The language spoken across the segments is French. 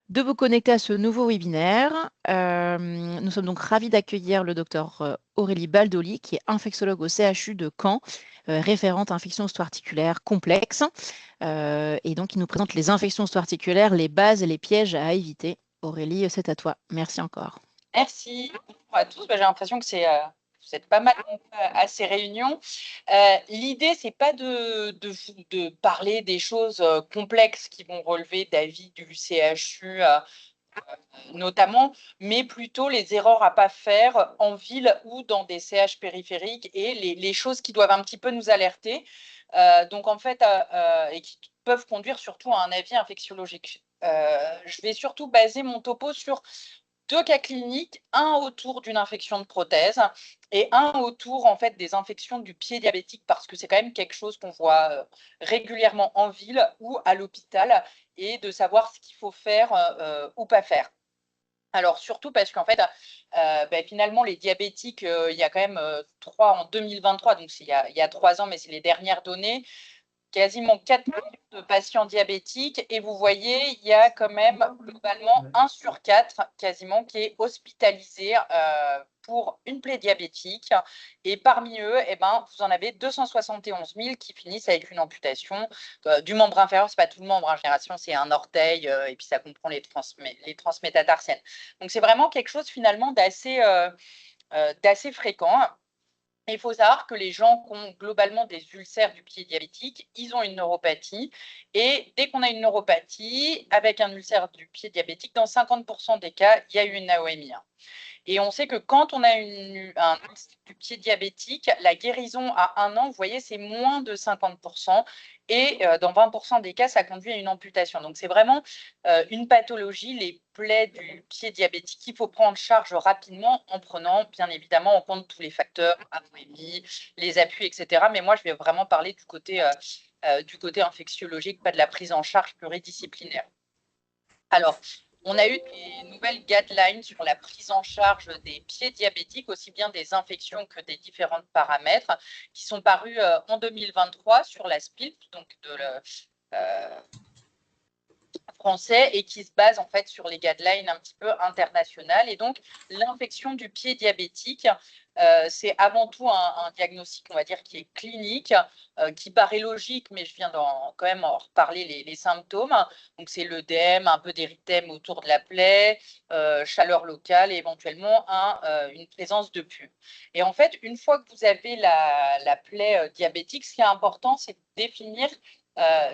de vous connecter à ce nouveau webinaire. Nous sommes donc ravis d'accueillir le docteur Aurélie Baldoli, qui est infectiologue au CHU de Caen, référente infections osto-articulaires complexes. Et donc, il nous présente les infections osto-articulaires, les bases et les pièges à éviter. Aurélie, c'est à toi. Merci encore. Merci. Bonjour à tous. J'ai l'impression que vous êtes pas mal à ces réunions. L'idée, c'est pas de parler des choses complexes qui vont relever d'avis du CHU notamment, mais plutôt les erreurs à pas faire en ville ou dans des CH périphériques et les choses qui doivent un petit peu nous alerter. Donc en fait, et qui peuvent conduire surtout à un avis infectiologique. Je vais surtout baser mon topo sur deux cas cliniques, un autour d'une infection de prothèse et un autour en fait des infections du pied diabétique, parce que c'est quand même quelque chose qu'on voit régulièrement en ville ou à l'hôpital, et de savoir ce qu'il faut faire ou pas faire. Alors surtout parce qu'en fait, finalement, les diabétiques, il y a quand même 3 en 2023, donc il y a 3 ans, mais c'est les dernières données, quasiment 4 millions de patients diabétiques, et vous voyez, il y a quand même globalement 1 sur 4 quasiment qui est hospitalisé pour une plaie diabétique, et parmi eux, vous en avez 271 000 qui finissent avec une amputation du membre inférieur. C'est pas tout le membre, en génération c'est un orteil, et puis ça comprend les transmétatarsiennes. Donc c'est vraiment quelque chose finalement d'assez fréquent. Il faut savoir que les gens qui ont globalement des ulcères du pied diabétique, ils ont une neuropathie. Et dès qu'on a une neuropathie avec un ulcère du pied diabétique, dans 50% des cas, il y a eu une AOMI. Et on sait que quand on a un ulcère du pied diabétique, la guérison à 1 an, vous voyez, c'est moins de 50%. Et dans 20% des cas, ça conduit à une amputation. Donc, c'est vraiment une pathologie, les plaies du pied diabétique, qu'il faut prendre en charge rapidement en prenant, bien évidemment, en compte tous les facteurs, AOMI, les appuis, etc. Mais moi, je vais vraiment parler du côté infectiologique, pas de la prise en charge pluridisciplinaire. Alors, on a eu des nouvelles guidelines sur la prise en charge des pieds diabétiques, aussi bien des infections que des différents paramètres, qui sont parus en 2023 sur la SPILP, donc français, et qui se basent en fait sur les guidelines un petit peu internationales. Et donc, l'infection du pied diabétique, c'est avant tout un diagnostic, on va dire, qui est clinique, qui paraît logique, mais je viens quand même en reparler les symptômes. Donc, c'est l'œdème, un peu d'érythème autour de la plaie, chaleur locale et éventuellement une présence de pus. Et en fait, une fois que vous avez la plaie diabétique, ce qui est important, c'est de définir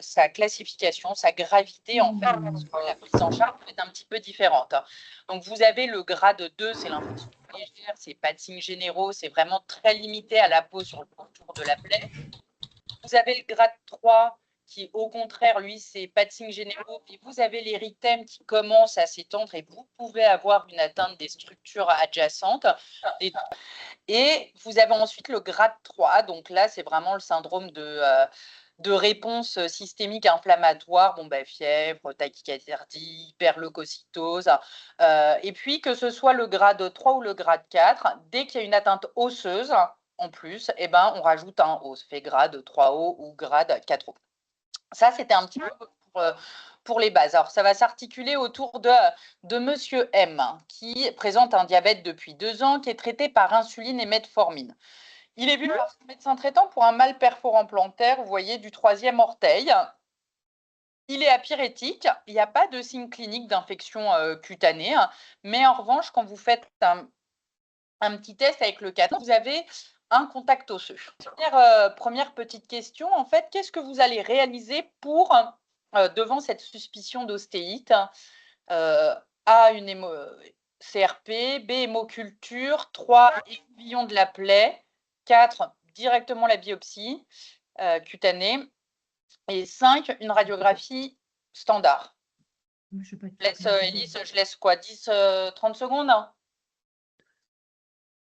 sa classification, sa gravité, en fait, parce que la prise en charge est un petit peu différente. Donc, vous avez le grade 2, c'est l'infection légère, c'est pas de signes généraux, c'est vraiment très limité à la peau sur le contour de la plaie. Vous avez le grade 3, qui, au contraire, lui, c'est pas de signes généraux, et vous avez l'érythème qui commence à s'étendre, et vous pouvez avoir une atteinte des structures adjacentes. Et vous avez ensuite le grade 3, donc là, c'est vraiment le syndrome de réponse systémique inflammatoire, fièvre, tachycardie, hyperleucocytose. Et puis, que ce soit le grade 3 ou le grade 4, dès qu'il y a une atteinte osseuse, en plus, on rajoute un O, ça fait grade 3O ou grade 4O. Ça, c'était un petit peu pour les bases. Alors, ça va s'articuler autour de Monsieur M, qui présente un diabète depuis 2 ans, qui est traité par insuline et metformine. Il est vu par son médecin traitant pour un mal perforant plantaire, vous voyez, du 3e orteil. Il est apyrétique, il n'y a pas de signe clinique d'infection cutanée, mais en revanche, quand vous faites un petit test avec le canon, vous avez un contact osseux. Première petite question, en fait, qu'est-ce que vous allez réaliser pour, devant cette suspicion d'ostéite, A, une CRP, B, hémoculture, 3, écouvillon de la plaie, 4, directement la biopsie cutanée, et 5, une radiographie standard. Élise, je laisse quoi, 10, 30 secondes?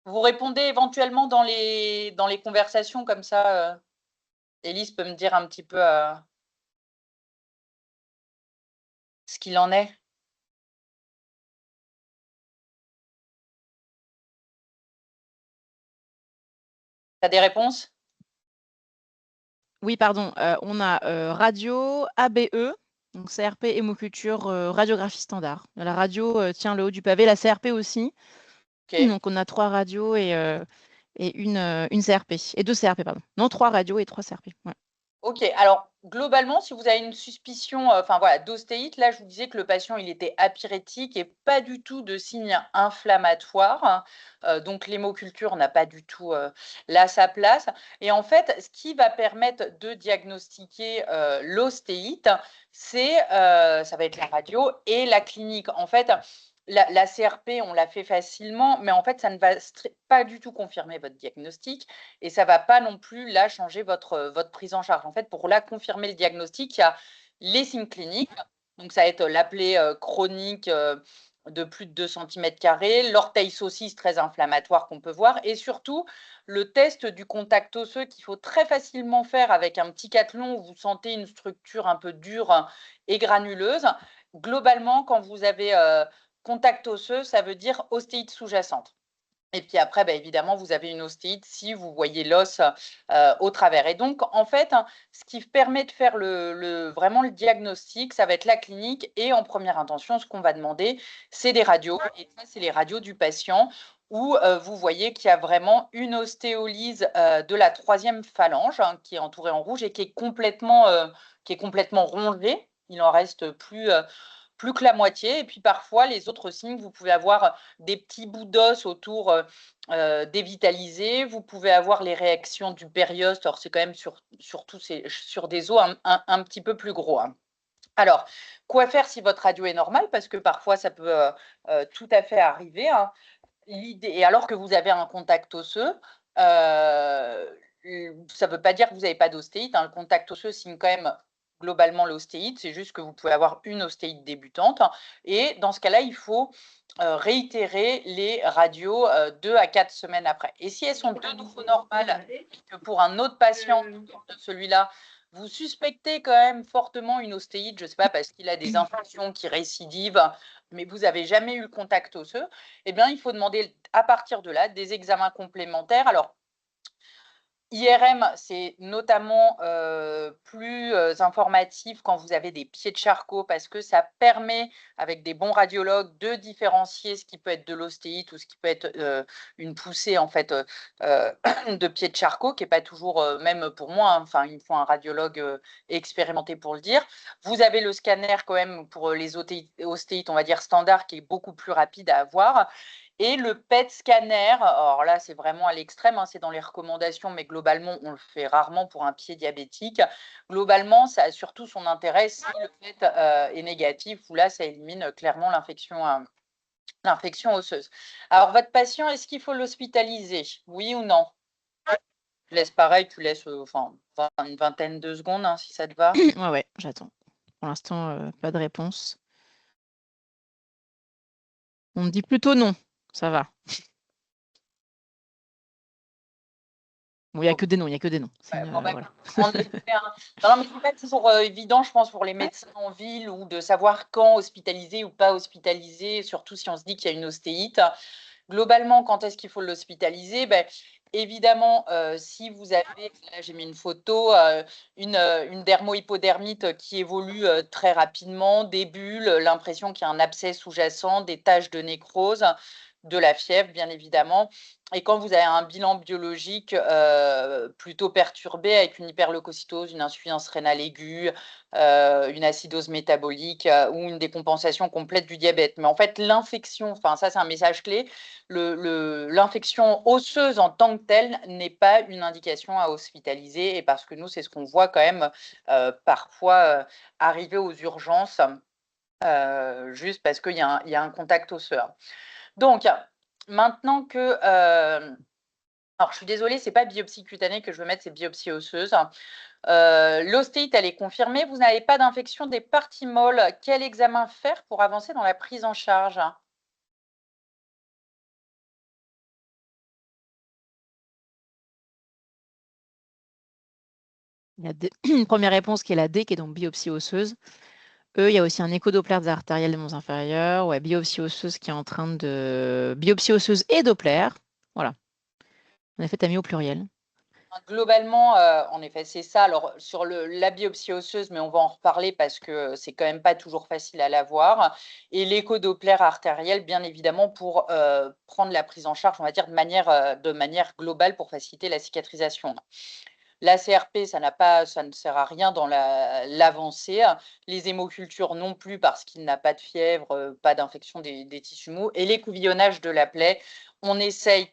Vous répondez éventuellement dans les conversations, comme ça, Élise peut me dire un petit peu ce qu'il en est. Tu as des réponses? Oui, pardon. On a radio, ABE, Donc CRP, hémoculture, radiographie standard. La radio tient le haut du pavé, la CRP aussi. Ok. Donc on a 3 radios et une CRP. Et 2 CRP, pardon. Non, 3 radios et 3 CRP. Ouais. Ok, alors globalement, si vous avez une suspicion voilà, d'ostéite, là je vous disais que le patient il était apyrétique et pas du tout de signe inflammatoire. Donc l'hémoculture n'a pas du tout là sa place. Et en fait, ce qui va permettre de diagnostiquer l'ostéite, ça va être la radio et la clinique. En fait, la CRP, on l'a fait facilement, mais en fait, ça ne va pas du tout confirmer votre diagnostic et ça ne va pas non plus là changer votre prise en charge. En fait, pour là confirmer le diagnostic, il y a les signes cliniques. Donc, ça va être la plaie chronique de plus de 2 cm², l'orteil saucisse très inflammatoire qu'on peut voir et surtout le test du contact osseux qu'il faut très facilement faire avec un petit cathlon où vous sentez une structure un peu dure et granuleuse. Globalement, quand vous avez contact osseux, ça veut dire ostéite sous-jacente. Et puis après, évidemment, vous avez une ostéite si vous voyez l'os au travers. Et donc, en fait, ce qui permet de faire vraiment le diagnostic, ça va être la clinique. Et en première intention, ce qu'on va demander, c'est des radios. Et ça, c'est les radios du patient où vous voyez qu'il y a vraiment une ostéolyse de la 3e phalange qui est entourée en rouge et qui est complètement rongée. Il en reste plus que la moitié. Et puis parfois, les autres signes, vous pouvez avoir des petits bouts d'os autour dévitalisés. Vous pouvez avoir les réactions du périoste. Alors, c'est quand même surtout sur des os un petit peu plus gros. Alors, quoi faire si votre radio est normale? Parce que parfois, ça peut tout à fait arriver. Et alors que vous avez un contact osseux, ça ne veut pas dire que vous n'avez pas d'ostéite. Le contact osseux signe quand même globalement l'ostéite, c'est juste que vous pouvez avoir une ostéite débutante. Et dans ce cas-là, il faut réitérer les radios 2 à 4 semaines après. Et si elles sont de nouveau normales, que pour un autre patient, celui-là, vous suspectez quand même fortement une ostéite, je ne sais pas, parce qu'il a des infections qui récidivent, mais vous n'avez jamais eu le contact osseux, eh bien, il faut demander à partir de là des examens complémentaires. Alors, IRM, c'est notamment plus informatif quand vous avez des pieds de Charcot parce que ça permet, avec des bons radiologues, de différencier ce qui peut être de l'ostéite ou ce qui peut être une poussée en fait de pieds de Charcot, qui n'est pas toujours, même pour moi, il me faut un radiologue expérimenté pour le dire. Vous avez le scanner quand même pour les ostéites, on va dire standard, qui est beaucoup plus rapide à avoir. Et le PET scanner, alors là, c'est vraiment à l'extrême, c'est dans les recommandations, mais globalement, on le fait rarement pour un pied diabétique. Globalement, ça a surtout son intérêt si le PET est négatif, où là, ça élimine clairement l'infection osseuse. Alors, votre patient, est-ce qu'il faut l'hospitaliser? Oui ou non? Tu laisses pareil, tu laisses une vingtaine de secondes, si ça te va. Ouais, j'attends. Pour l'instant, pas de réponse. On me dit plutôt non. Ça va. Bon, il n'y a que des noms, il n'y a que des noms. Voilà. Non, mais c'est pas toujours évident, je pense, pour les médecins en ville ou de savoir quand hospitaliser ou pas hospitaliser, surtout si on se dit qu'il y a une ostéite. Globalement, quand est-ce qu'il faut l'hospitaliser? Évidemment, si vous avez, là j'ai mis une photo, une dermohypodermite qui évolue très rapidement, des bulles, l'impression qu'il y a un abcès sous-jacent, des taches de nécrose, de la fièvre, bien évidemment. Et quand vous avez un bilan biologique plutôt perturbé avec une hyperleucocytose, une insuffisance rénale aiguë, une acidose métabolique ou une décompensation complète du diabète. Mais en fait, l'infection, ça c'est un message clé, l'infection osseuse en tant que telle n'est pas une indication à hospitaliser et parce que nous, c'est ce qu'on voit quand même parfois arriver aux urgences juste parce qu'il y a un contact osseux. Donc, maintenant que... alors, je suis désolée, ce n'est pas biopsie cutanée que je veux mettre, c'est biopsie osseuse. L'ostéite, elle est confirmée. Vous n'avez pas d'infection des parties molles. Quel examen faire pour avancer dans la prise en charge? Il y a une première réponse qui est la D, qui est donc biopsie osseuse. Il y a aussi un écho-doppler des artérielles des monts inférieurs. Ouais, biopsie osseuse qui est en train de... Biopsie osseuse et Doppler. Voilà. En effet, tu as mis au pluriel. Globalement, en effet, c'est ça. Alors, sur la biopsie osseuse, mais on va en reparler parce que c'est quand même pas toujours facile à l'avoir. Et l'écho-doppler artériel, bien évidemment, pour prendre la prise en charge, on va dire, de manière globale pour faciliter la cicatrisation. La CRP, ça ne sert à rien dans l'avancée. Les hémocultures non plus parce qu'il n'a pas de fièvre, pas d'infection des tissus mous. Et l'écouvillonnage de la plaie, on essaye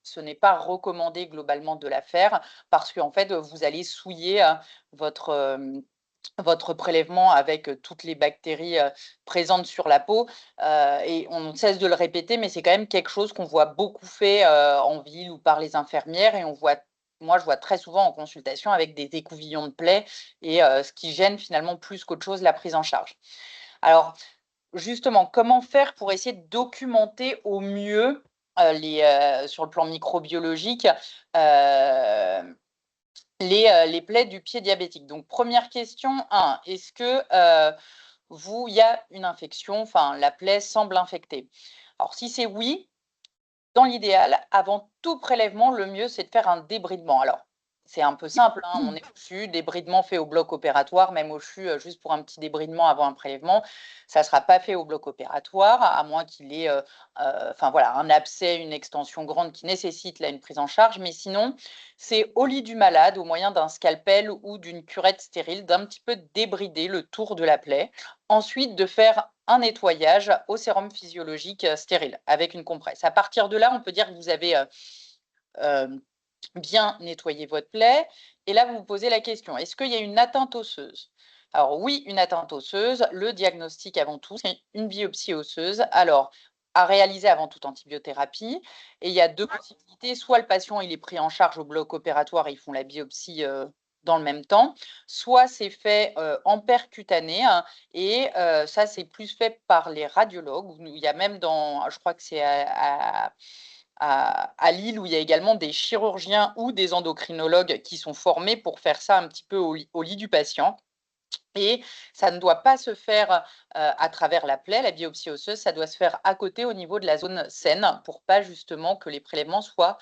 ce n'est pas recommandé globalement de la faire parce qu'en fait, vous allez souiller votre prélèvement avec toutes les bactéries présentes sur la peau. Et on ne cesse de le répéter, mais c'est quand même quelque chose qu'on voit beaucoup fait en ville ou par les infirmières. Et moi, je vois très souvent en consultation avec des écouvillons de plaie et ce qui gêne finalement plus qu'autre chose, la prise en charge. Alors, justement, comment faire pour essayer de documenter au mieux sur le plan microbiologique les plaies du pied diabétique? Donc, première question, est-ce que il y a une infection, enfin, la plaie semble infectée? Alors, si c'est oui, dans l'idéal, avant tout prélèvement, le mieux, c'est de faire un débridement. Alors, c'est un peu simple, on est au CHU, débridement fait au bloc opératoire, même au CHU, juste pour un petit débridement avant un prélèvement, ça ne sera pas fait au bloc opératoire, à moins qu'il ait enfin, voilà, un abcès, une extension grande qui nécessite là une prise en charge. Mais sinon, c'est au lit du malade, au moyen d'un scalpel ou d'une curette stérile, d'un petit peu débrider le tour de la plaie. Ensuite, de faire un nettoyage au sérum physiologique stérile avec une compresse. À partir de là, on peut dire que vous avez bien nettoyé votre plaie. Et là, vous vous posez la question, est-ce qu'il y a une atteinte osseuse? Alors oui, une atteinte osseuse. Le diagnostic avant tout, c'est une biopsie osseuse. Alors, à réaliser avant toute antibiothérapie. Et il y a deux possibilités. Soit le patient il est pris en charge au bloc opératoire, ils font la biopsie dans le même temps. Soit c'est fait en percutané, et ça, c'est plus fait par les radiologues. Il y a même je crois que c'est à Lille, où il y a également des chirurgiens ou des endocrinologues qui sont formés pour faire ça un petit peu au lit du patient. Et ça ne doit pas se faire à travers la plaie, la biopsie osseuse, ça doit se faire à côté au niveau de la zone saine pour pas justement que les prélèvements soient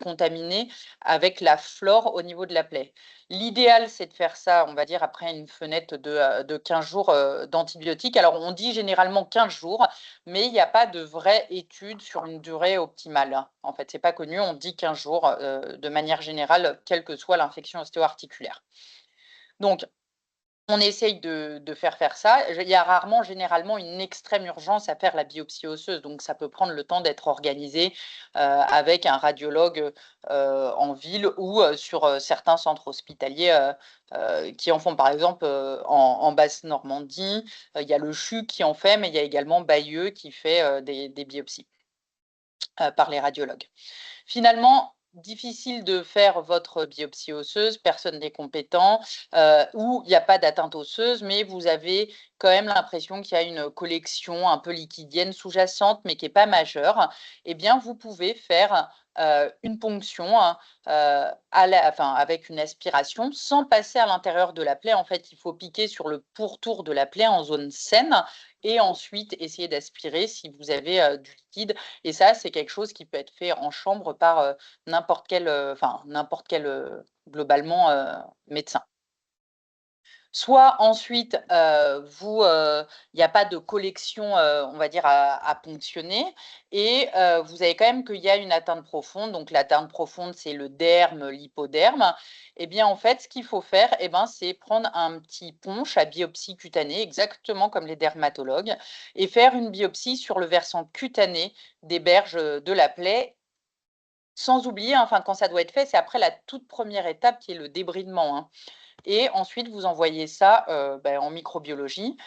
contaminés avec la flore au niveau de la plaie. L'idéal, c'est de faire ça, on va dire, après une fenêtre de 15 jours d'antibiotiques. Alors, on dit généralement 15 jours, mais il n'y a pas de vraie étude sur une durée optimale. En fait, c'est pas connu, on dit 15 jours de manière générale, quelle que soit l'infection ostéo-articulaire. Donc, on essaye de faire ça. Il y a rarement, généralement, une extrême urgence à faire la biopsie osseuse, donc ça peut prendre le temps d'être organisé avec un radiologue en ville ou sur certains centres hospitaliers qui en font. Par exemple, en Basse-Normandie, il y a le CHU qui en fait, mais il y a également Bayeux qui fait des biopsies par les radiologues. Finalement, difficile de faire votre biopsie osseuse, personne n'est compétent, ou il n'y a pas d'atteinte osseuse, mais vous avez quand même l'impression qu'il y a une collection un peu liquidienne sous-jacente, mais qui n'est pas majeure. Eh bien, vous pouvez faire une ponction, hein, avec une aspiration sans passer à l'intérieur de la plaie. En fait, il faut piquer sur le pourtour de la plaie en zone saine et ensuite essayer d'aspirer si vous avez du liquide. Et ça, c'est quelque chose qui peut être fait en chambre par n'importe quel globalement médecin. Soit ensuite, il n'y a pas de collection, on va dire, à ponctionner, et vous avez quand même qu'il y a une atteinte profonde. Donc l'atteinte profonde, c'est le derme, l'hypoderme. Et bien, en fait, ce qu'il faut faire, c'est prendre un petit punch à biopsie cutanée, exactement comme les dermatologues, et faire une biopsie sur le versant cutané des berges de la plaie. Sans oublier, enfin, quand ça doit être fait, c'est après la toute première étape qui est le débridement, hein. Et ensuite, vous envoyez ça en microbiologie.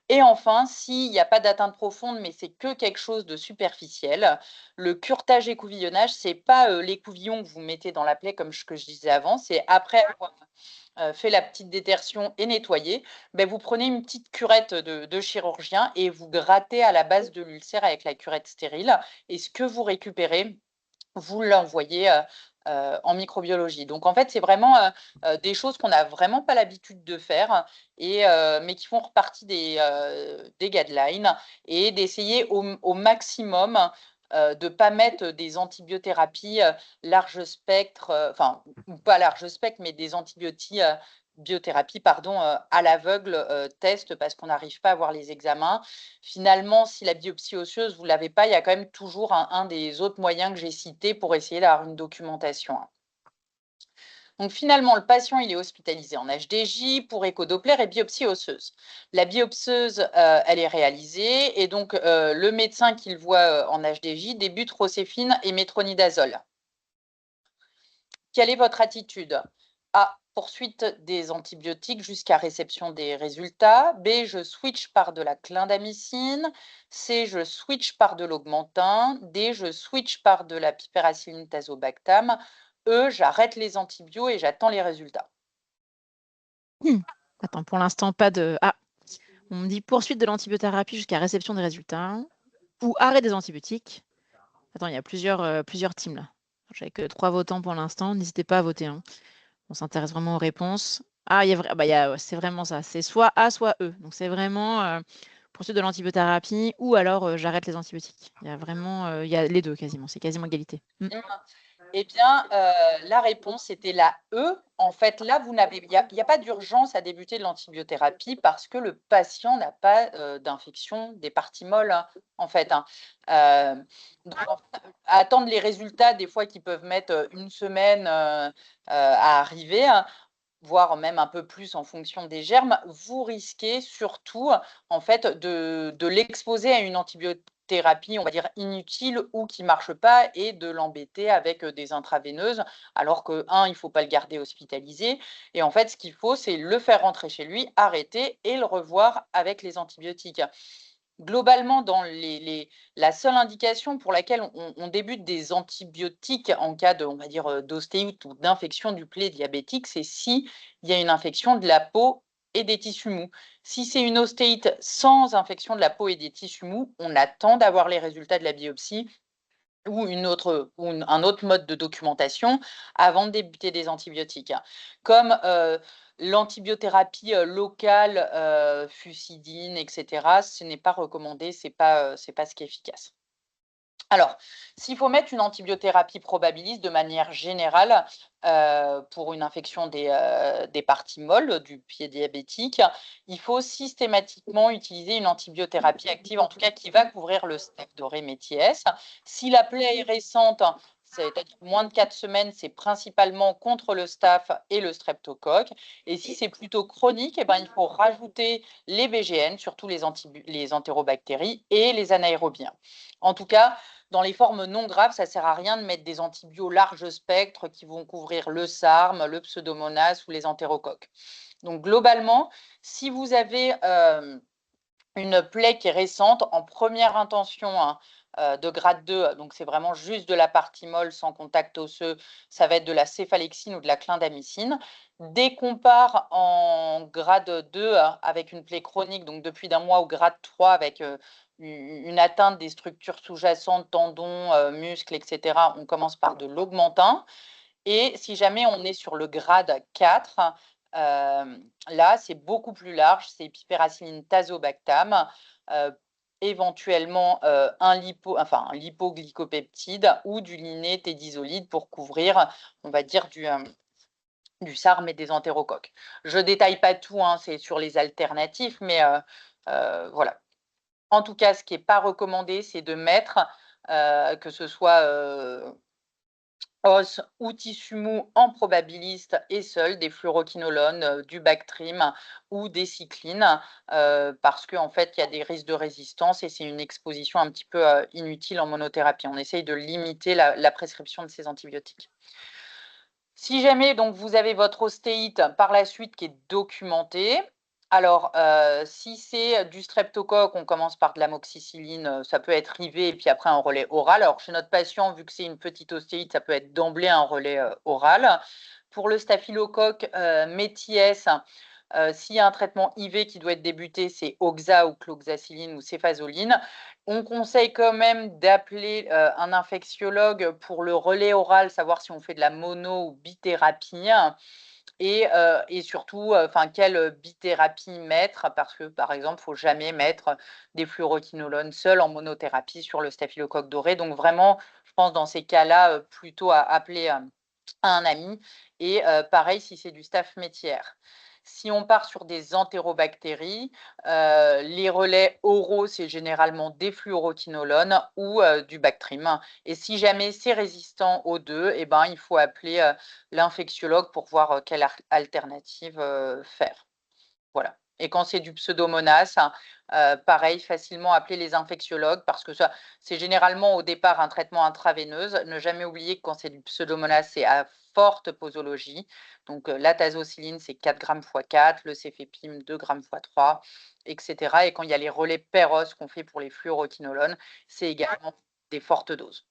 Et enfin, s'il n'y a pas d'atteinte profonde, mais c'est que quelque chose de superficiel, le curetage écouvillonnage, c'est pas l'écouvillon que vous mettez dans la plaie comme que je disais avant, c'est après avoir fait la petite détertion et nettoyé, vous prenez une petite curette de chirurgien et vous grattez à la base de l'ulcère avec la curette stérile. Et ce que vous récupérez, vous l'envoyez en microbiologie. Donc, en fait, c'est vraiment des choses qu'on n'a vraiment pas l'habitude de faire, mais qui font partie des guidelines, et d'essayer au maximum de ne pas mettre des antibiothérapies large spectre, enfin, pas large spectre, mais des antibiotiques biothérapie, pardon, à l'aveugle, test, parce qu'on n'arrive pas à voir les examens. Finalement, si la biopsie osseuse, vous ne l'avez pas, il y a quand même toujours un des autres moyens que j'ai cités pour essayer d'avoir une documentation. Donc finalement, le patient, il est hospitalisé en HDJ pour échodoppler et biopsie osseuse. La biopseuse, elle est réalisée et donc le médecin qui le voit en HDJ débute roséfine et métronidazole. Quelle est votre attitude? A. Poursuite des antibiotiques jusqu'à réception des résultats. B. Je switch par de la clindamycine. C. Je switch par de l'augmentin. D. Je switch par de la piperacilline tazobactam. E. J'arrête les antibiotiques et j'attends les résultats. Attends, pour l'instant, pas de... Ah, on me dit poursuite de l'antibiothérapie jusqu'à réception des résultats ou arrêt des antibiotiques. Attends, il y a plusieurs teams là. J'avais que 3 votants pour l'instant. N'hésitez pas à voter, hein. On s'intéresse vraiment aux réponses. Ah, c'est vraiment ça. C'est soit A, soit E. Donc, c'est vraiment poursuite de l'antibiothérapie ou alors j'arrête les antibiotiques. Il y a vraiment il y a les deux quasiment. C'est quasiment égalité. Eh bien, la réponse était la E. En fait, là, il n'y a pas d'urgence à débuter de l'antibiothérapie parce que le patient n'a pas d'infection des parties molles, hein, en fait. Hein. Donc, à attendre les résultats, des fois, qui peuvent mettre une semaine à arriver, hein, voire même un peu plus en fonction des germes, vous risquez surtout, en fait, de l'exposer à une antibiothérapie, on va dire inutile ou qui ne marche pas et de l'embêter avec des intraveineuses, alors que, il ne faut pas le garder hospitalisé. Et en fait, ce qu'il faut, c'est le faire rentrer chez lui, arrêter et le revoir avec les antibiotiques. Globalement, dans la seule indication pour laquelle on débute des antibiotiques en cas de, on va dire, d'ostéite ou d'infection du plaie diabétique, c'est si il y a une infection de la peau et des tissus mous. Si c'est une ostéite sans infection de la peau et des tissus mous, on attend d'avoir les résultats de la biopsie ou un autre mode de documentation avant de débuter des antibiotiques. Comme l'antibiothérapie locale, fusidine, etc., ce n'est pas recommandé, c'est pas ce qui est efficace. Alors, s'il faut mettre une antibiothérapie probabiliste de manière générale pour une infection des parties molles du pied diabétique, il faut systématiquement utiliser une antibiothérapie active, en tout cas qui va couvrir le staph aureus. Si la plaie est récente, c'est-à-dire moins de 4 semaines, c'est principalement contre le staph et le streptocoque. Et si c'est plutôt chronique, eh ben, il faut rajouter les BGN, surtout les entérobactéries et les anaérobiens. En tout cas, dans les formes non graves, ça ne sert à rien de mettre des antibiotiques large spectre qui vont couvrir le SARM, le Pseudomonas ou les entérocoques. Donc, globalement, si vous avez une plaie qui est récente, en première intention de grade 2, donc c'est vraiment juste de la partie molle sans contact osseux, ça va être de la céphalexine ou de la clindamycine. Dès qu'on part en grade 2 avec une plaie chronique, donc depuis d'un mois, au grade 3 avec une atteinte des structures sous-jacentes, tendons, muscles, etc., on commence par de l'augmentin. Et si jamais on est sur le grade 4, là, c'est beaucoup plus large, c'est piperacilline tazobactam, éventuellement un lipoglycopeptide ou du linétédisolide pour couvrir, on va dire, du SARM et des entérocoques. Je ne détaille pas tout, hein, c'est sur les alternatifs, mais voilà. En tout cas, ce qui n'est pas recommandé, c'est de mettre, que ce soit os ou tissu mou en probabiliste et seul, des fluoroquinolones, du Bactrim ou des cyclines, parce qu'en fait, il y a des risques de résistance et c'est une exposition un petit peu inutile en monothérapie. On essaye de limiter la prescription de ces antibiotiques. Si jamais donc vous avez votre ostéite par la suite qui est documentée, alors si c'est du streptocoque, on commence par de l'amoxicilline, ça peut être IV et puis après un relais oral. Alors chez notre patient, vu que c'est une petite ostéite, ça peut être d'emblée un relais oral. Pour le staphylocoque méties, s'il y a un traitement IV qui doit être débuté, c'est oxa ou cloxacilline ou céphazoline. On conseille quand même d'appeler un infectiologue pour le relais oral, savoir si on fait de la mono ou bithérapie. et surtout, quelle bithérapie mettre, parce que, par exemple, il ne faut jamais mettre des fluoroquinolones seuls en monothérapie sur le staphylocoque doré. Donc vraiment, je pense dans ces cas-là, plutôt à appeler un ami. Et pareil, si c'est du staph métière. Si on part sur des entérobactéries, les relais oraux, c'est généralement des fluoroquinolones ou du Bactrim. Et si jamais c'est résistant aux deux, eh ben, il faut appeler l'infectiologue pour voir quelle alternative faire. Voilà. Et quand c'est du pseudomonas, pareil, facilement appeler les infectiologues parce que ça, c'est généralement au départ un traitement intraveineuse. Ne jamais oublier que quand c'est du pseudomonas, c'est à forte posologie. Donc la tazocilline, c'est 4 grammes x 4, le céphépime, 2 grammes x 3, etc. Et quand il y a les relais Péros qu'on fait pour les fluoroquinolones, c'est également des fortes doses.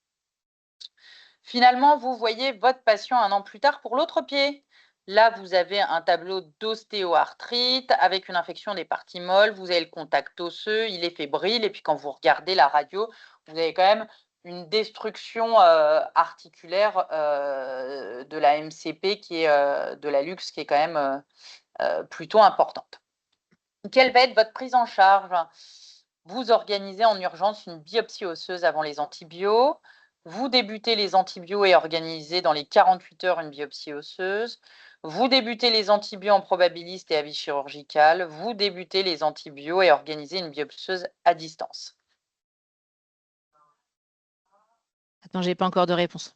Finalement, vous voyez votre patient un an plus tard pour l'autre pied. Là, vous avez un tableau d'ostéoarthrite avec une infection des parties molles. Vous avez le contact osseux, il est fébrile. Et puis, quand vous regardez la radio, vous avez quand même une destruction articulaire de la MCP, qui est de la luxe, qui est quand même plutôt importante. Quelle va être votre prise en charge? Vous organisez en urgence une biopsie osseuse avant les antibiotiques. Vous débutez les antibiotiques et organisez dans les 48 heures une biopsie osseuse. Vous débutez les antibiotiques en probabiliste et avis chirurgical. Vous débutez les antibiotiques et organisez une biopsie osseuse à distance. Attends, j'ai pas encore de réponse.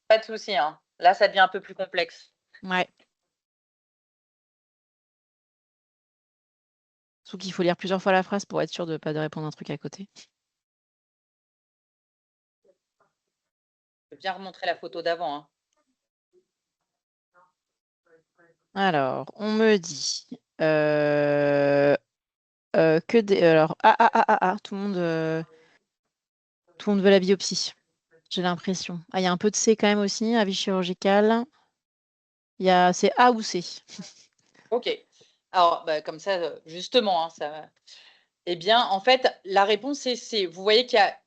Pas de souci, hein. Là, ça devient un peu plus complexe. Ouais. Surtout qu'il faut lire plusieurs fois la phrase pour être sûr de ne pas de répondre un truc à côté. Je peux bien remontrer la photo d'avant, hein. Alors, on me dit que des. Alors, tout le monde veut la biopsie. J'ai l'impression. Ah, il y a un peu de C quand même aussi, avis chirurgical. C'est A ou C. Ok. Alors, comme ça, justement, hein, ça. Eh bien, en fait, la réponse est C. Vous voyez qu'il y a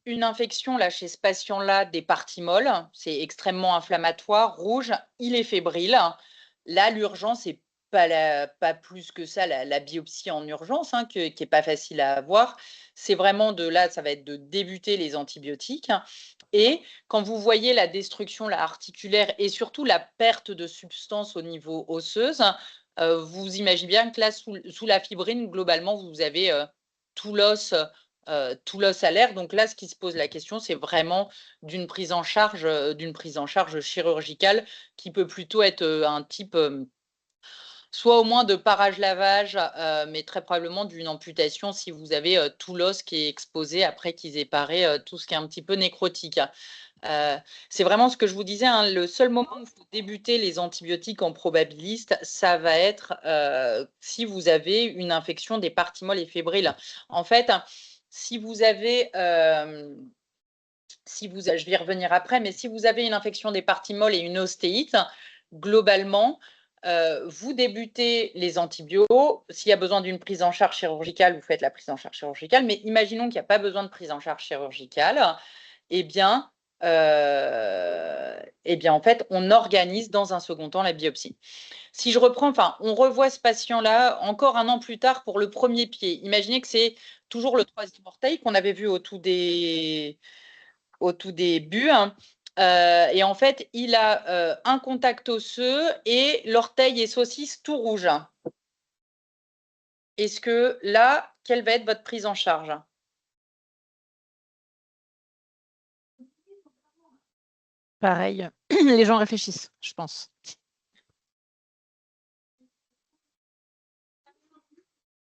une infection là chez ce patient-là des parties molles. C'est extrêmement inflammatoire, rouge. Il est fébrile. Là, l'urgence n'est pas plus que ça, la biopsie en urgence, hein, qui n'est pas facile à avoir. C'est vraiment ça va être de débuter les antibiotiques. Et quand vous voyez la destruction articulaire et surtout la perte de substance au niveau osseuse, vous imaginez bien que là, sous la fibrine, globalement, vous avez tout l'os à l'air. Donc là, ce qui se pose la question, c'est vraiment d'une prise en charge chirurgicale qui peut plutôt être un type soit au moins de parage-lavage, mais très probablement d'une amputation si vous avez tout l'os qui est exposé après qu'ils aient paré tout ce qui est un petit peu nécrotique. C'est vraiment ce que je vous disais, hein, le seul moment où vous débutez les antibiotiques en probabiliste, ça va être si vous avez une infection des parties molles et fébriles. En fait, si vous avez, je vais y revenir après, mais si vous avez une infection des parties molles et une ostéite, globalement, vous débutez les antibiotiques. S'il y a besoin d'une prise en charge chirurgicale, vous faites la prise en charge chirurgicale. Mais imaginons qu'il n'y a pas besoin de prise en charge chirurgicale. Eh bien, en fait, on organise dans un second temps la biopsie. Si je reprends, on revoit ce patient-là encore un an plus tard pour le premier pied. Imaginez que c'est toujours le troisième orteil qu'on avait vu au tout début. Hein. Et en fait, il a un contact osseux et l'orteil et saucisse tout rouge. Est-ce que là, quelle va être votre prise en charge? Pareil, les gens réfléchissent, je pense.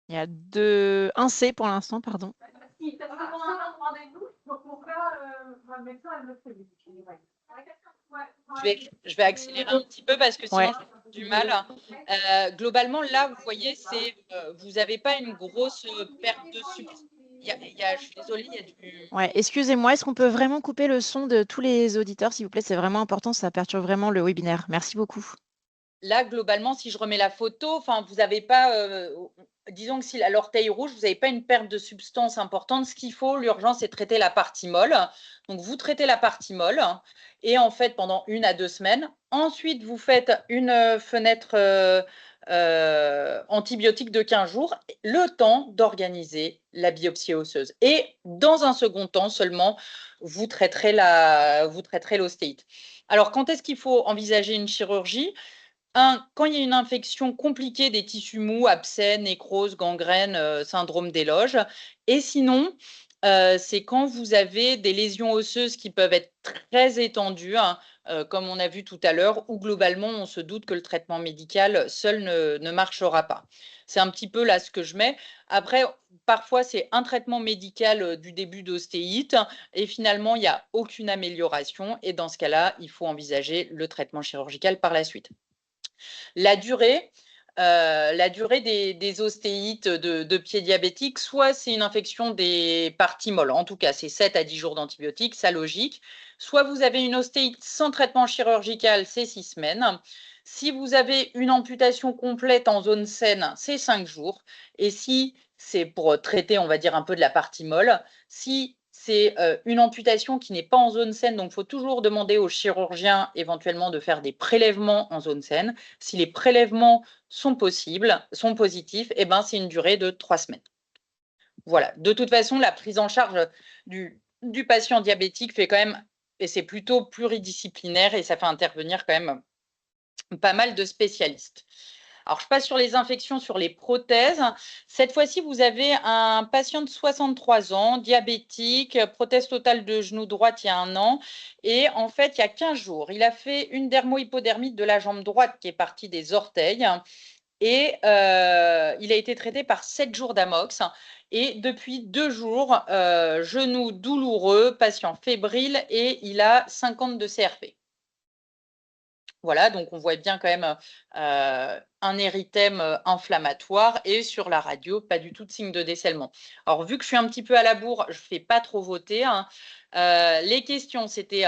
Il y a un C pour l'instant, pardon. Je vais accélérer un petit peu parce que sinon, j'ai du mal. Globalement, là, vous voyez, vous n'avez pas une grosse perte de substance. Je suis désolée, il y a du... Ouais, excusez-moi, est-ce qu'on peut vraiment couper le son de tous les auditeurs, s'il vous plaît? C'est vraiment important, ça perturbe vraiment le webinaire. Merci beaucoup. Là, globalement, si je remets la photo, vous n'avez pas... disons que si à l'orteil rouge, vous n'avez pas une perte de substance importante, ce qu'il faut, l'urgence, c'est traiter la partie molle. Donc, vous traitez la partie molle et en fait, pendant 1 à 2 semaines. Ensuite, vous faites une fenêtre antibiotique de 15 jours, le temps d'organiser la biopsie osseuse. Et dans un second temps seulement, vous traiterez l'ostéite. Alors, quand est-ce qu'il faut envisager une chirurgie? Quand il y a une infection compliquée des tissus mous, abcès, nécrose, gangrène, syndrome des loges. Et sinon, c'est quand vous avez des lésions osseuses qui peuvent être très étendues, hein, comme on a vu tout à l'heure, où globalement, on se doute que le traitement médical seul ne marchera pas. C'est un petit peu là ce que je mets. Après, parfois, c'est un traitement médical du début d'ostéite et finalement, il n'y a aucune amélioration. Et dans ce cas-là, il faut envisager le traitement chirurgical par la suite. La durée, des ostéites de pieds diabétiques, soit c'est une infection des parties molles, en tout cas c'est 7 à 10 jours d'antibiotiques, ça logique. Soit vous avez une ostéite sans traitement chirurgical, c'est 6 semaines. Si vous avez une amputation complète en zone saine, c'est 5 jours. Et si c'est pour traiter, on va dire, un peu de la partie molle, si c'est une amputation qui n'est pas en zone saine, donc il faut toujours demander au chirurgien éventuellement de faire des prélèvements en zone saine. Si les prélèvements sont possibles, sont positifs, eh ben, c'est une durée de 3 semaines. Voilà. De toute façon, la prise en charge du patient diabétique fait quand même, et c'est plutôt pluridisciplinaire et ça fait intervenir quand même pas mal de spécialistes. Alors, je passe sur les infections, sur les prothèses. Cette fois-ci, vous avez un patient de 63 ans, diabétique, prothèse totale de genou droite il y a 1 an. Et en fait, il y a 15 jours, il a fait une dermohypodermite de la jambe droite qui est partie des orteils. Et il a été traité par 7 jours d'Amox. Et depuis 2 jours, genou douloureux, patient fébrile et il a 50 de CRP. Voilà, donc on voit bien quand même un érythème inflammatoire et sur la radio, pas du tout de signe de décèlement. Alors, vu que je suis un petit peu à la bourre, je ne fais pas trop voter, hein. Les questions, c'était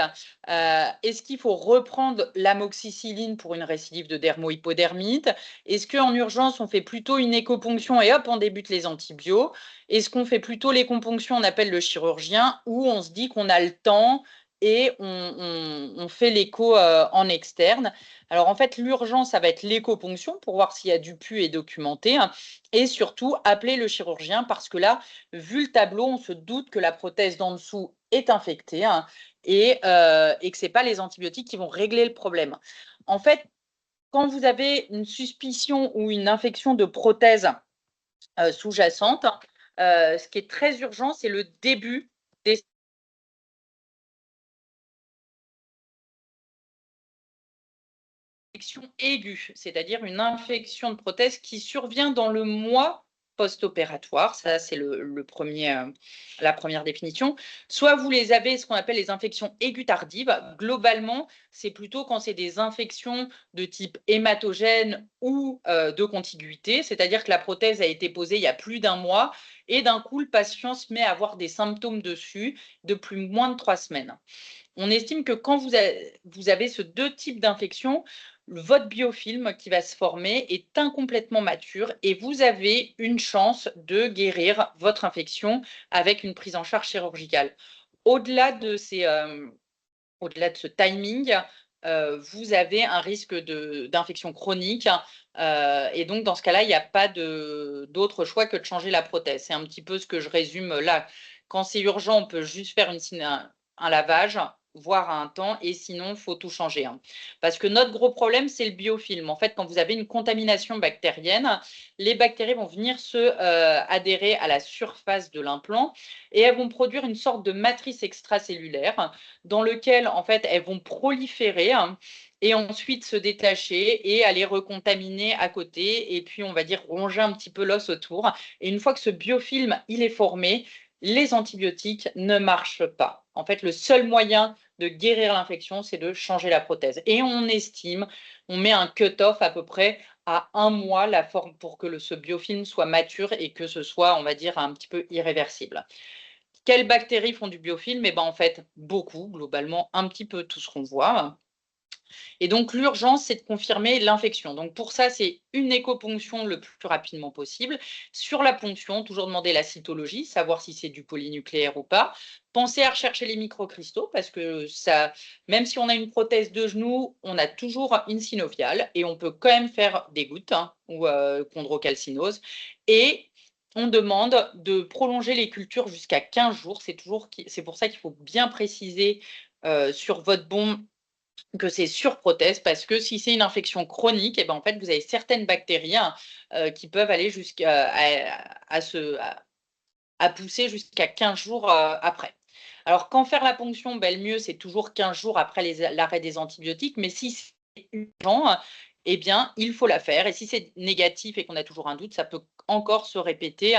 est-ce qu'il faut reprendre l'amoxicilline pour une récidive de dermohypodermite? Est-ce qu'en urgence, on fait plutôt une écoponction et hop, on débute les antibiotiques? Est-ce qu'on fait plutôt les componctions, on appelle le chirurgien, ou on se dit qu'on a le temps et on fait l'écho en externe? Alors en fait, l'urgence, ça va être l'écoponction pour voir s'il y a du pus et documenté, hein, et surtout appeler le chirurgien parce que là, vu le tableau, on se doute que la prothèse d'en dessous est infectée, hein, et que ce n'est pas les antibiotiques qui vont régler le problème. En fait, quand vous avez une suspicion ou une infection de prothèse sous-jacente, ce qui est très urgent, c'est le début des infection aiguë, c'est-à-dire une infection de prothèse qui survient dans le mois post-opératoire. Ça, c'est la première définition. Soit vous les avez, ce qu'on appelle les infections aiguës tardives. Globalement, c'est plutôt quand c'est des infections de type hématogène ou de contiguïté, c'est-à-dire que la prothèse a été posée il y a plus d'1 mois et d'un coup, le patient se met à avoir des symptômes dessus depuis moins de 3 semaines. On estime que quand vous avez ce 2 types d'infections, votre biofilm qui va se former est incomplètement mature et vous avez une chance de guérir votre infection avec une prise en charge chirurgicale. Au-delà de ce timing, vous avez un risque d'infection chronique, et donc dans ce cas-là, il n'y a pas d'autre choix que de changer la prothèse. C'est un petit peu ce que je résume là. Quand c'est urgent, on peut juste faire un lavage, voire un temps, et sinon, il faut tout changer, hein. Parce que notre gros problème, c'est le biofilm. En fait, quand vous avez une contamination bactérienne, les bactéries vont venir se adhérer à la surface de l'implant et elles vont produire une sorte de matrice extracellulaire dans lequel, en fait, elles vont proliférer, hein, et ensuite se détacher et aller recontaminer à côté et puis, on va dire, ronger un petit peu l'os autour. Et une fois que ce biofilm, il est formé, les antibiotiques ne marchent pas. En fait, le seul moyen de guérir l'infection, c'est de changer la prothèse. Et on estime, on met un cut-off à peu près à 1 mois la forme pour que ce biofilm soit mature et que ce soit, on va dire, un petit peu irréversible. Quelles bactéries font du biofilm? Eh ben, en fait, beaucoup, globalement, un petit peu tout ce qu'on voit. Et donc, l'urgence, c'est de confirmer l'infection. Donc, pour ça, c'est une écoponction le plus rapidement possible. Sur la ponction, toujours demander la cytologie, savoir si c'est du polynucléaire ou pas. Pensez à rechercher les microcristaux parce que ça, même si on a une prothèse de genou, on a toujours une synoviale et on peut quand même faire des gouttes ou chondrocalcinose. Et on demande de prolonger les cultures jusqu'à 15 jours. C'est pour ça qu'il faut bien préciser sur votre bon que c'est sur prothèse parce que si c'est une infection chronique, et ben en fait, vous avez certaines bactéries qui peuvent aller jusqu'à à pousser jusqu'à 15 jours après. Alors, quand faire la ponction, ben, le mieux, c'est toujours 15 jours après l'arrêt des antibiotiques, mais si c'est urgent, eh bien, il faut la faire. Et si c'est négatif et qu'on a toujours un doute, ça peut encore se répéter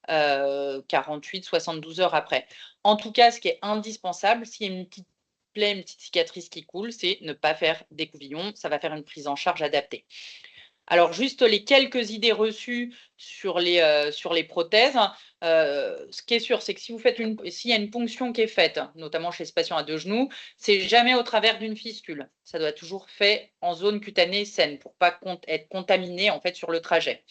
48, 72 heures après. En tout cas, ce qui est indispensable, s'il y a une petite plaie, une petite cicatrice qui coule, c'est ne pas faire d'écouvillon. Ça va faire une prise en charge adaptée. Alors, juste les quelques idées reçues sur les prothèses. Ce qui est sûr, c'est que si s'il y a une ponction qui est faite, notamment chez ce patient à 2 genoux, c'est jamais au travers d'une fistule. Ça doit toujours être fait en zone cutanée saine pour pas être contaminé en fait sur le trajet.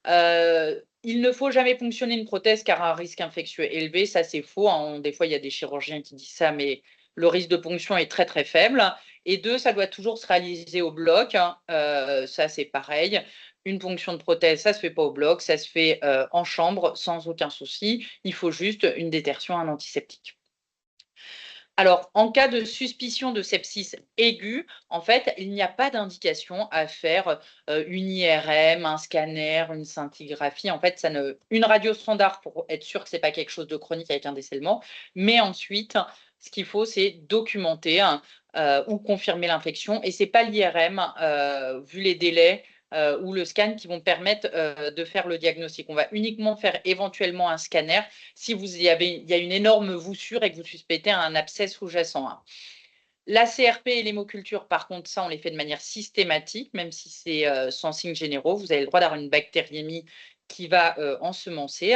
Il ne faut jamais ponctionner une prothèse car un risque infectieux élevé, ça c'est faux. Des fois, il y a des chirurgiens qui disent ça, mais le risque de ponction est très très faible. Et 2, ça doit toujours se réaliser au bloc. Ça c'est pareil. Une ponction de prothèse, ça se fait pas au bloc, ça se fait en chambre sans aucun souci. Il faut juste une détertion, un antiseptique. Alors, en cas de suspicion de sepsis aiguë, en fait, il n'y a pas d'indication à faire une IRM, un scanner, une scintigraphie. En fait, une radio standard pour être sûr que ce n'est pas quelque chose de chronique avec un décèlement. Mais ensuite, ce qu'il faut, c'est documenter ou confirmer l'infection. Et ce n'est pas l'IRM, vu les délais, ou le scan qui vont permettre de faire le diagnostic. On va uniquement faire éventuellement un scanner si il y a une énorme voussure et que vous suspectez un abcès sous-jacent. La CRP et l'hémoculture, par contre, ça, on les fait de manière systématique, même si c'est sans signes généraux. Vous avez le droit d'avoir une bactériémie qui va ensemencer,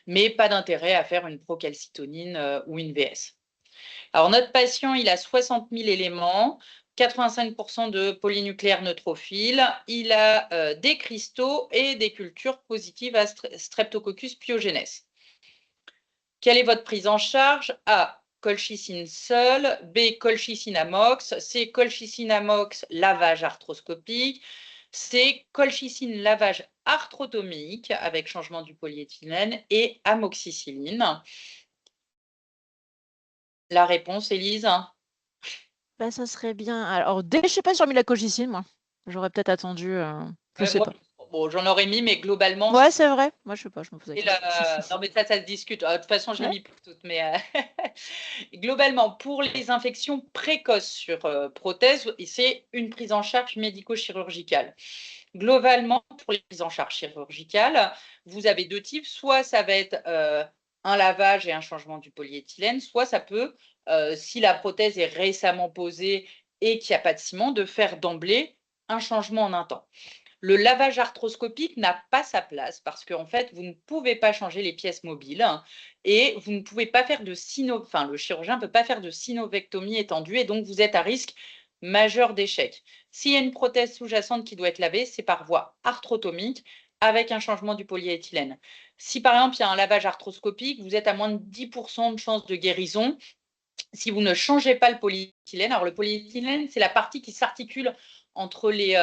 mais pas d'intérêt à faire une procalcitonine ou une VS. Alors, notre patient, il a 60 000 éléments, 85% de polynucléaires neutrophiles. Il a des cristaux et des cultures positives à Streptococcus pyogenes. Quelle est votre prise en charge? A. Colchicine seule. B. Colchicine amox. C. Colchicine amox, lavage arthroscopique. C. Colchicine lavage arthrotomique avec changement du polyéthylène et amoxicilline. La réponse, Élise? Bah, ça serait bien. Alors, je sais pas si j'ai mis la colchicine, moi. J'aurais peut-être attendu. Je sais Moi, pas. bon, j'en aurais mis, mais globalement, Ouais, c'est vrai. Moi, je sais pas, je me pose la et question. non, mais ça se discute. De toute façon, je l'ai Ouais. mis pour toutes. Mais globalement, pour les infections précoces sur prothèse, c'est une prise en charge médico-chirurgicale. Globalement, pour les prises en charge chirurgicales, vous avez 2 types. Soit ça va être un lavage et un changement du polyéthylène, soit ça peut, si la prothèse est récemment posée et qu'il n'y a pas de ciment, de faire d'emblée un changement en un temps. Le lavage arthroscopique n'a pas sa place parce qu'en fait, vous ne pouvez pas changer les pièces mobiles et vous ne pouvez pas faire le chirurgien ne peut pas faire de synovectomie étendue et donc vous êtes à risque majeur d'échec. S'il y a une prothèse sous-jacente qui doit être lavée, c'est par voie arthrotomique avec un changement du polyéthylène. Si par exemple il y a un lavage arthroscopique, vous êtes à moins de 10% de chances de guérison si vous ne changez pas le polyéthylène. Alors le polyéthylène, c'est la partie qui s'articule entre les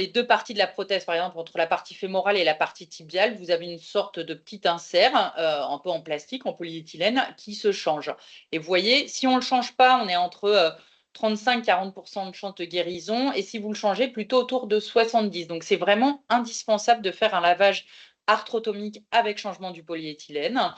2 parties de la prothèse, par exemple, entre la partie fémorale et la partie tibiale, vous avez une sorte de petit insert, un peu en plastique, en polyéthylène, qui se change. Et vous voyez, si on ne le change pas, on est entre 35-40% de chance de guérison, et si vous le changez, plutôt autour de 70. Donc, c'est vraiment indispensable de faire un lavage arthrotomique avec changement du polyéthylène.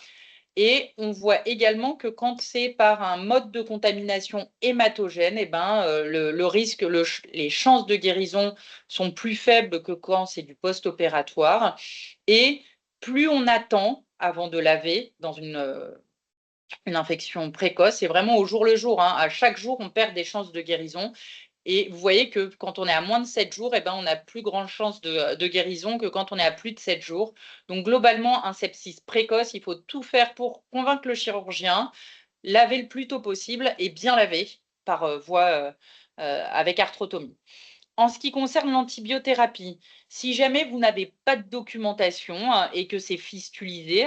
Et on voit également que quand c'est par un mode de contamination hématogène, eh ben, le risque, les chances de guérison sont plus faibles que quand c'est du post-opératoire. Et plus on attend avant de laver dans une infection précoce, c'est vraiment au jour le jour. À chaque jour, on perd des chances de guérison. Et vous voyez que quand on est à moins de 7 jours, eh ben, on a plus grande chance de guérison que quand on est à plus de 7 jours. Donc globalement, un sepsis précoce, il faut tout faire pour convaincre le chirurgien, laver le plus tôt possible et bien laver par voie avec arthrotomie. En ce qui concerne l'antibiothérapie, si jamais vous n'avez pas de documentation et que c'est fistulisé,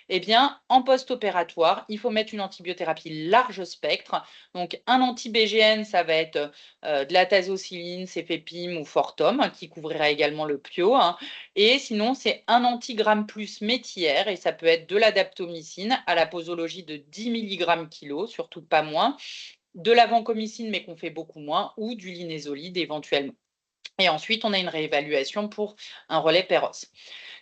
eh bien, en post-opératoire, il faut mettre une antibiothérapie large spectre. Donc, un anti-BGN, ça va être de la tazocilline, cefepime ou Fortum, qui couvrira également le pio. Et sinon, c'est un antigramme plus métière, et ça peut être de la daptomycine à la posologie de 10 mg kg, surtout pas moins, de la vancomycine, mais qu'on fait beaucoup moins, ou du linezolide éventuellement. Et ensuite, on a une réévaluation pour un relais Péros.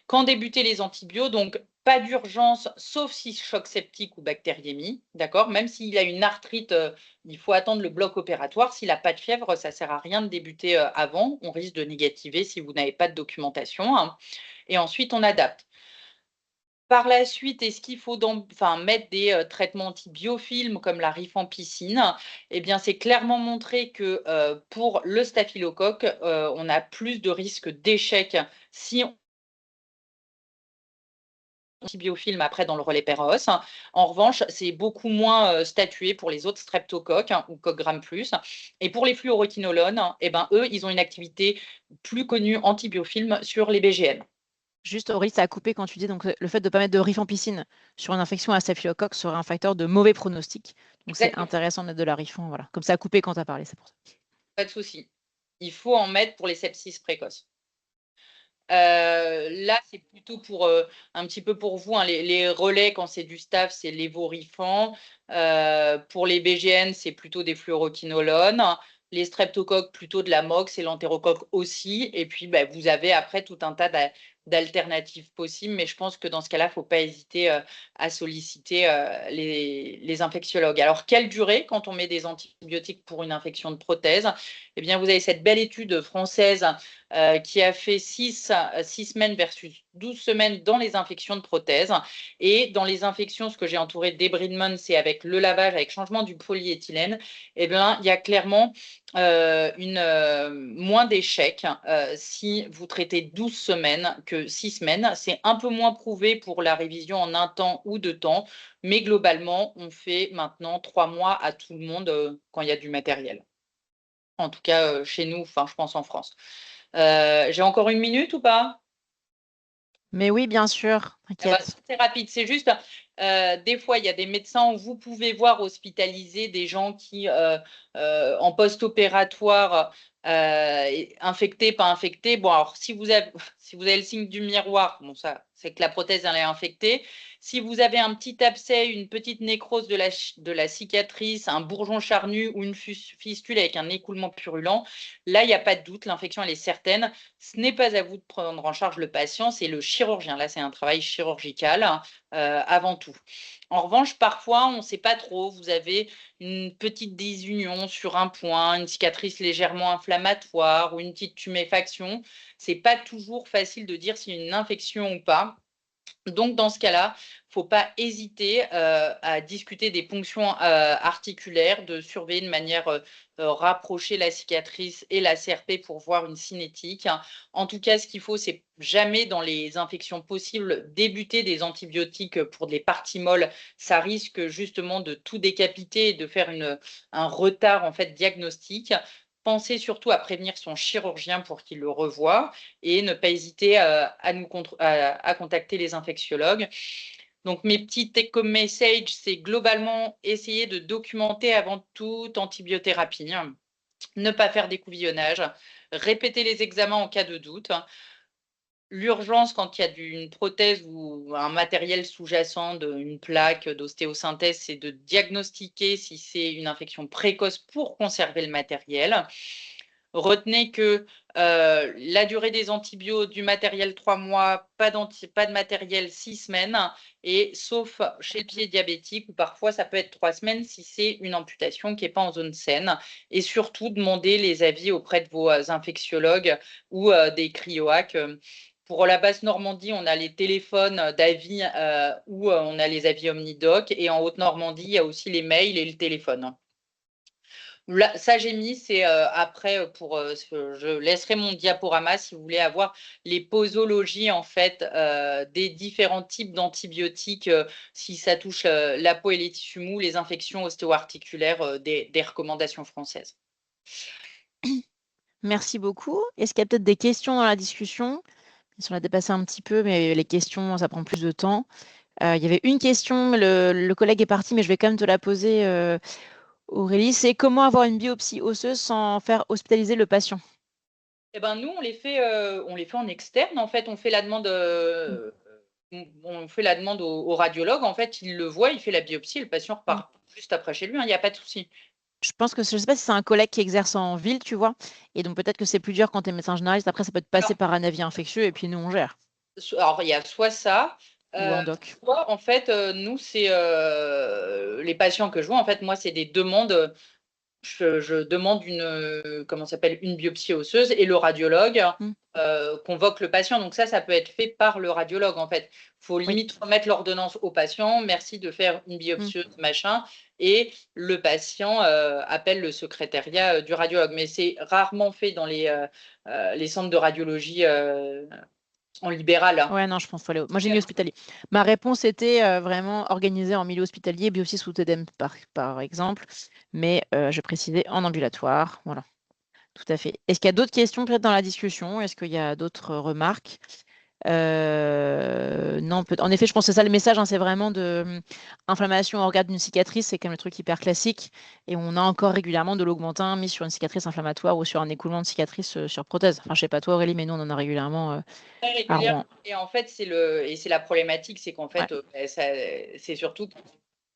Quand débuter les antibiotiques, donc pas d'urgence, sauf si choc septique ou bactériémie, d'accord. Même s'il a une arthrite, il faut attendre le bloc opératoire. S'il n'a pas de fièvre, ça ne sert à rien de débuter avant. On risque de négativer si vous n'avez pas de documentation. Et ensuite, on adapte. Par la suite, est-ce qu'il faut mettre des traitements anti-biofilms comme la rifampicine? Eh bien, c'est clairement montré que pour le staphylocoque, on a plus de risques d'échec si on anti-biofilm après dans le relais Péros. En revanche, c'est beaucoup moins statué pour les autres streptocoques ou coq gram plus. Et pour les fluoroquinolones, eh ben, eux, ils ont une activité plus connue anti-biofilm sur les BGM. Juste, Aurélie, ça a coupé quand tu dis donc le fait de ne pas mettre de rifampicine sur une infection à staphylocoque serait un facteur de mauvais pronostic. Donc, c'est Exactement. intéressant de mettre de la rifan. Voilà. Comme ça a coupé quand tu as parlé, c'est pour ça. Pas de souci. Il faut en mettre pour les sepsis précoces. Là, c'est plutôt pour un petit peu pour vous, les relais, quand c'est du staph, c'est lévorifan. Pour les BGN, c'est plutôt des fluoroquinolones. Les streptocoques, plutôt de la mox et l'entérocoque aussi. Et puis, vous avez après tout un tas d'alternatives possibles. Mais je pense que dans ce cas-là, il ne faut pas hésiter à solliciter les infectiologues. Alors, quelle durée quand on met des antibiotiques pour une infection de prothèse? Eh bien, vous avez cette belle étude française qui a fait 6 semaines versus 12 semaines dans les infections de prothèses. Et dans les infections, ce que j'ai entouré de débridement, c'est avec le lavage, avec changement du polyéthylène, eh bien, il y a clairement moins d'échecs si vous traitez 12 semaines que 6 semaines. C'est un peu moins prouvé pour la révision en 1 temps ou 2 temps, mais globalement, on fait maintenant 3 mois à tout le monde quand il y a du matériel. En tout cas, chez nous, je pense en France. J'ai encore 1 minute ou pas? Mais oui, bien sûr, t'inquiète. C'est rapide, c'est juste, des fois, il y a des médecins où vous pouvez voir hospitaliser des gens qui, en post-opératoire, infectés, pas infectés. Bon, alors si vous avez si vous avez le signe du miroir, bon ça, c'est que la prothèse, elle est infectée. Si vous avez un petit abcès, une petite nécrose de la cicatrice, un bourgeon charnu ou une fistule avec un écoulement purulent, là, il y a pas de doute, l'infection, elle est certaine. Ce n'est pas à vous de prendre en charge le patient, c'est le chirurgien. Là, c'est un travail chirurgical avant tout. En revanche, parfois, on ne sait pas trop. Vous avez une petite désunion sur un point, une cicatrice légèrement inflammatoire ou une petite tuméfaction. Ce n'est pas toujours facile de dire si une infection ou pas. Donc, dans ce cas-là, il ne faut pas hésiter à discuter des ponctions articulaires, de surveiller de manière rapprochée la cicatrice et la CRP pour voir une cinétique. En tout cas, ce qu'il faut, c'est jamais dans les infections possibles débuter des antibiotiques pour des parties molles. Ça risque justement de tout décapiter et de faire un retard en fait diagnostique. Pensez surtout à prévenir son chirurgien pour qu'il le revoie et ne pas hésiter à contacter les infectiologues. Donc, mes petits take-home messages, c'est globalement essayer de documenter avant toute antibiothérapie, ne pas faire d'écouvillonnage, répéter les examens en cas de doute. L'urgence, quand il y a une prothèse ou un matériel sous-jacent, une plaque d'ostéosynthèse, c'est de diagnostiquer si c'est une infection précoce pour conserver le matériel. Retenez que la durée des antibiotiques, du matériel 3 mois, pas de matériel 6 semaines, et sauf chez le pied diabétique, où parfois ça peut être 3 semaines si c'est une amputation qui n'est pas en zone saine. Et surtout, demandez les avis auprès de vos infectiologues ou des cryoacs. Pour la Basse-Normandie, on a les téléphones d'avis ou on a les avis Omnidoc. Et en Haute-Normandie, il y a aussi les mails et le téléphone. Là, ça, j'ai mis, c'est après, je laisserai mon diaporama si vous voulez avoir les posologies en fait des différents types d'antibiotiques, si ça touche la peau et les tissus mous, les infections ostéo-articulaires, des recommandations françaises. Merci beaucoup. Est-ce qu'il y a peut-être des questions dans la discussion? Si on a dépassé un petit peu, mais les questions, ça prend plus de temps. Il y avait une question, le collègue est parti, mais je vais quand même te la poser, Aurélie. C'est comment avoir une biopsie osseuse sans faire hospitaliser le patient? Eh ben, nous, on les fait en externe. En fait, on fait la demande, Mm. on fait la demande au radiologue. En fait, il le voit, il fait la biopsie et le patient Mm. repart juste après chez lui, hein, il y a pas de souci. Je pense que je ne sais pas si c'est un collègue qui exerce en ville, tu vois. Et donc peut-être que c'est plus dur quand tu es médecin généraliste. Après, ça peut te passer Alors, par un avis infectieux et puis nous, on gère. il y a soit ça, Ou en doc. soit en fait, nous, c'est les patients que je vois, en fait, moi, c'est des demandes. Je demande comment ça s'appelle, une biopsie osseuse et le radiologue Mm. convoque le patient. Donc ça peut être fait par le radiologue en fait. Il faut Oui. limite remettre l'ordonnance au patient. Merci de faire une Mm. biopsie machin. Et le patient appelle le secrétariat du radiologue. Mais c'est rarement fait dans les centres de radiologie en libéral, hein. Ouais, non, je pense qu'il faut aller. Moi, j'ai mis hospitalier. Ma réponse était vraiment organisée en milieu hospitalier, biopsie sous TEDEM par exemple, mais je précisais en ambulatoire. Voilà, tout à fait. Est-ce qu'il y a d'autres questions peut-être dans la discussion? Est-ce qu'il y a d'autres remarques? Non, en effet, je pense que c'est ça le message, hein, c'est vraiment de inflammation au regard d'une cicatrice, c'est quand même le truc hyper classique. Et on a encore régulièrement de l'augmentin mis sur une cicatrice inflammatoire ou sur un écoulement de cicatrice sur prothèse. Enfin, je sais pas toi, Aurélie, mais nous, on en a régulièrement Très à régulière. Rouen. Et en fait, c'est la problématique, c'est qu'en Ouais. fait, c'est surtout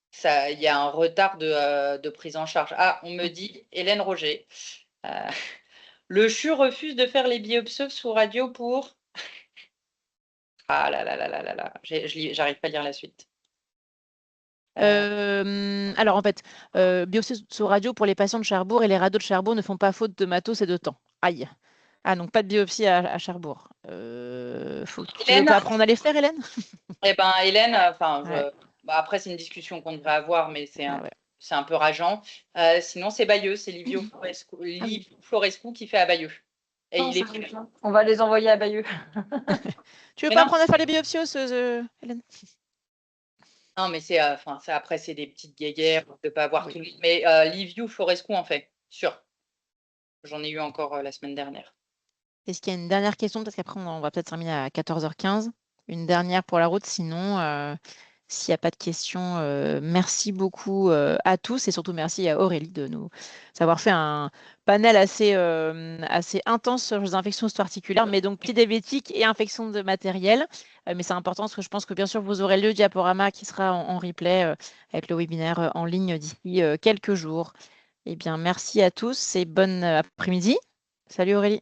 ça, il y a un retard de prise en charge. Ah, on me Mm. dit, Hélène Roger, euh, le CHU refuse de faire les biopsies sous radio pour. Ah là là là là là là, j'arrive pas à lire la suite. Alors en fait, biopsie sous radio pour les patients de Cherbourg et les radios de Cherbourg ne font pas faute de matos et de temps. Aïe. Ah, donc pas de biopsie à Cherbourg. Tu veux Hélène, pas apprendre à les faire, Hélène? eh ben Hélène, enfin, Ouais, bah, après c'est une discussion qu'on devrait avoir, mais ouais, ouais. c'est un peu rageant. Sinon, c'est Bayeux, c'est Ah oui. Livio Florescu qui fait à Bayeux. Et Non, il ça est. va bien. On va les envoyer à Bayeux. Tu veux Mais pas non, apprendre à faire les biopsies osseuses, Hélène? non, mais enfin, après, c'est des petites guéguerres de ne pas avoir Oui. tout. Mais Liviu Florescu en fait, sûr. J'en ai eu encore la semaine dernière. Est-ce qu'il y a une dernière question? Parce qu'après, on va peut-être terminer à 14h15. Une dernière pour la route. Sinon, s'il n'y a pas de questions, merci beaucoup à tous et surtout merci à Aurélie de nous avoir fait un panel assez intense sur les infections auto-articulaires, mais donc pieds diabétiques et infections de matériel. Mais c'est important parce que je pense que bien sûr, vous aurez le diaporama qui sera en replay avec le webinaire en ligne d'ici quelques jours. Eh bien, merci à tous et bon après-midi. Salut Aurélie.